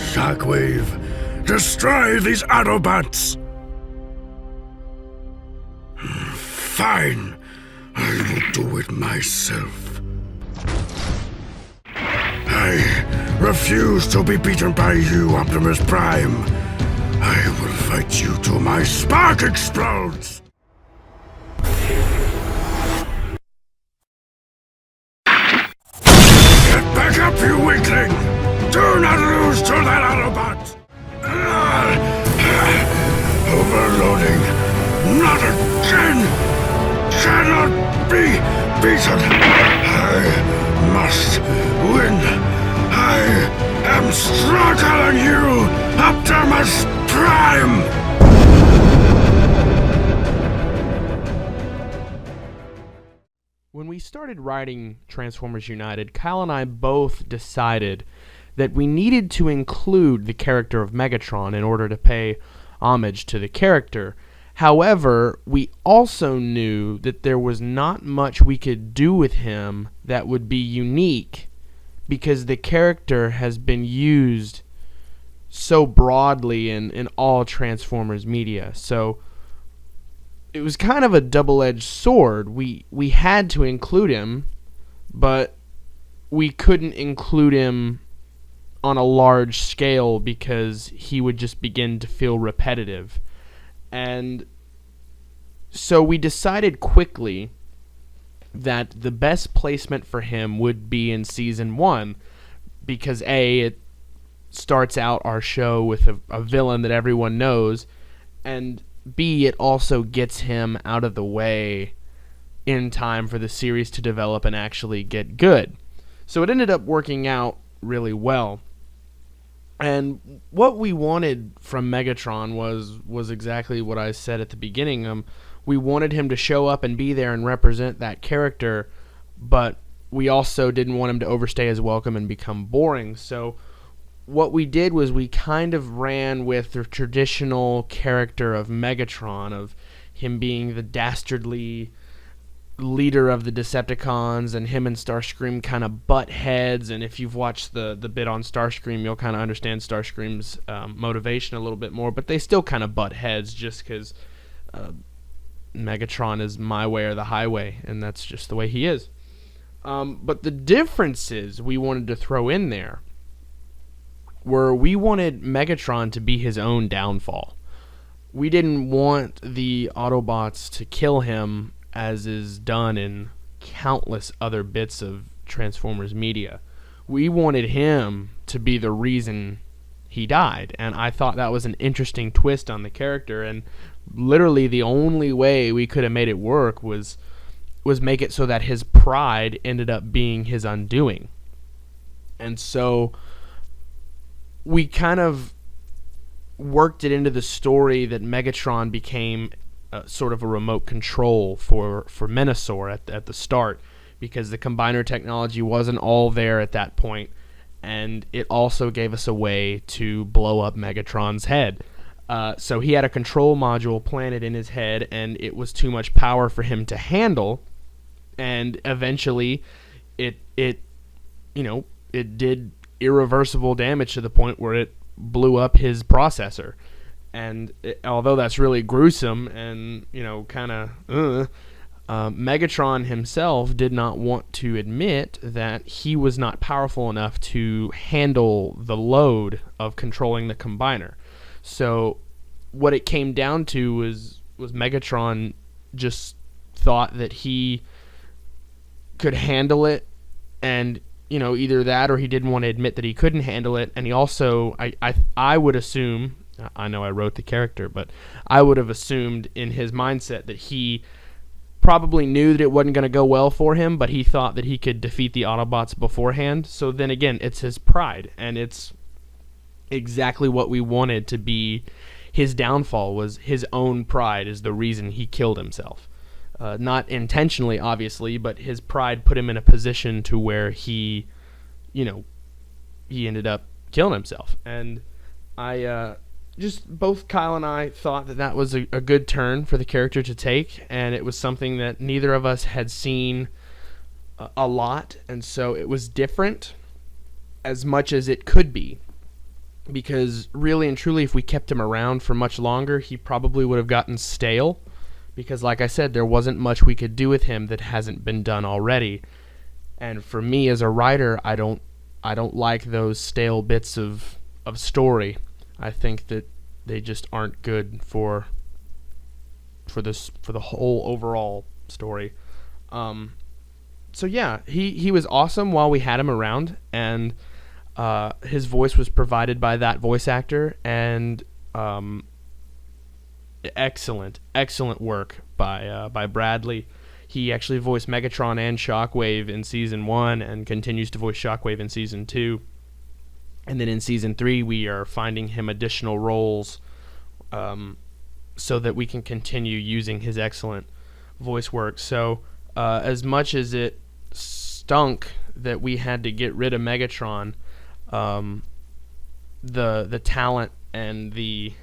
Shockwave, destroy these Autobots! Fine, I will do it myself. I refuse to be beaten by you, Optimus Prime. I will fight you till my spark explodes! Get back up, you weakling! Do not lose to that Autobot! Overloading! Not again! Cannot be beaten! I must win! I am stronger than you, Optimus Prime! When we started writing Transformers United, Kyle and I both decided that we needed to include the character of Megatron in order to pay homage to the character. However, we also knew that there was not much we could do with him that would be unique because the character has been used so broadly in all Transformers media. So it was kind of a double-edged sword. We had to include him, but we couldn't include him on a large scale because he would just begin to feel repetitive. And so we decided quickly that the best placement for him would be in Season 1 because A, it starts out our show with a villain that everyone knows, and B, it also gets him out of the way in time for the series to develop and actually get good. So it ended up working out really well. And what we wanted from Megatron was exactly what I said at the beginning. We wanted him to show up and be there and represent that character, but we also didn't want him to overstay his welcome and become boring. So what we did was we kind of ran with the traditional character of Megatron, of him being the dastardly leader of the Decepticons, and him and Starscream kind of butt heads. And if you've watched the bit on Starscream, you'll kind of understand Starscream's motivation a little bit more, but they still kind of butt heads just because Megatron is my way or the highway, and that's just the way he is. But the differences we wanted to throw in there were we wanted Megatron to be his own downfall. We didn't want the Autobots to kill him as is done in countless other bits of Transformers media. We wanted him to be the reason he died, and I thought that was an interesting twist on the character, and literally the only way we could have made it work was make it so that his pride ended up being his undoing. And so we kind of worked it into the story that Megatron became sort of a remote control for Menasor at the start, because the combiner technology wasn't all there at that point, and it also gave us a way to blow up Megatron's head. So he had a control module planted in his head, and it was too much power for him to handle, and eventually it did irreversible damage to the point where it blew up his processor. And although that's really gruesome and Megatron himself did not want to admit that he was not powerful enough to handle the load of controlling the combiner. So what it came down to was Megatron just thought that he could handle it, and either that or he didn't want to admit that he couldn't handle it. And he also, I would assume, I know I wrote the character, but I would have assumed in his mindset that he probably knew that it wasn't going to go well for him, but he thought that he could defeat the Autobots beforehand. So then again, it's his pride, and it's exactly what we wanted to be his downfall. Was his own pride is the reason he killed himself. Not intentionally, obviously, but his pride put him in a position to where he ended up killing himself. And both Kyle and I thought that was a good turn for the character to take, and it was something that neither of us had seen a lot, and so it was different as much as it could be. because really and truly, if we kept him around for much longer, he probably would have gotten stale, because like I said, there wasn't much we could do with him that hasn't been done already. And for me as a writer, I don't like those stale bits of story. I think that they just aren't good for the whole overall story. So yeah, he was awesome while we had him around, and his voice was provided by that voice actor, and excellent work by Bradley. He actually voiced Megatron and Shockwave in Season 1 and continues to voice Shockwave in Season 2. And then in Season 3, we are finding him additional roles so that we can continue using his excellent voice work. So as much as it stunk that we had to get rid of Megatron, the talent and the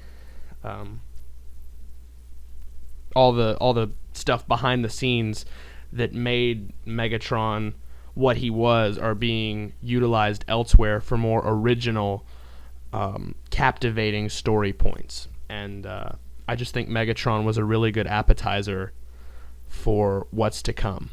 all the stuff behind the scenes that made Megatron what he was are being utilized elsewhere for more original, captivating story points. And I just think Megatron was a really good appetizer for what's to come.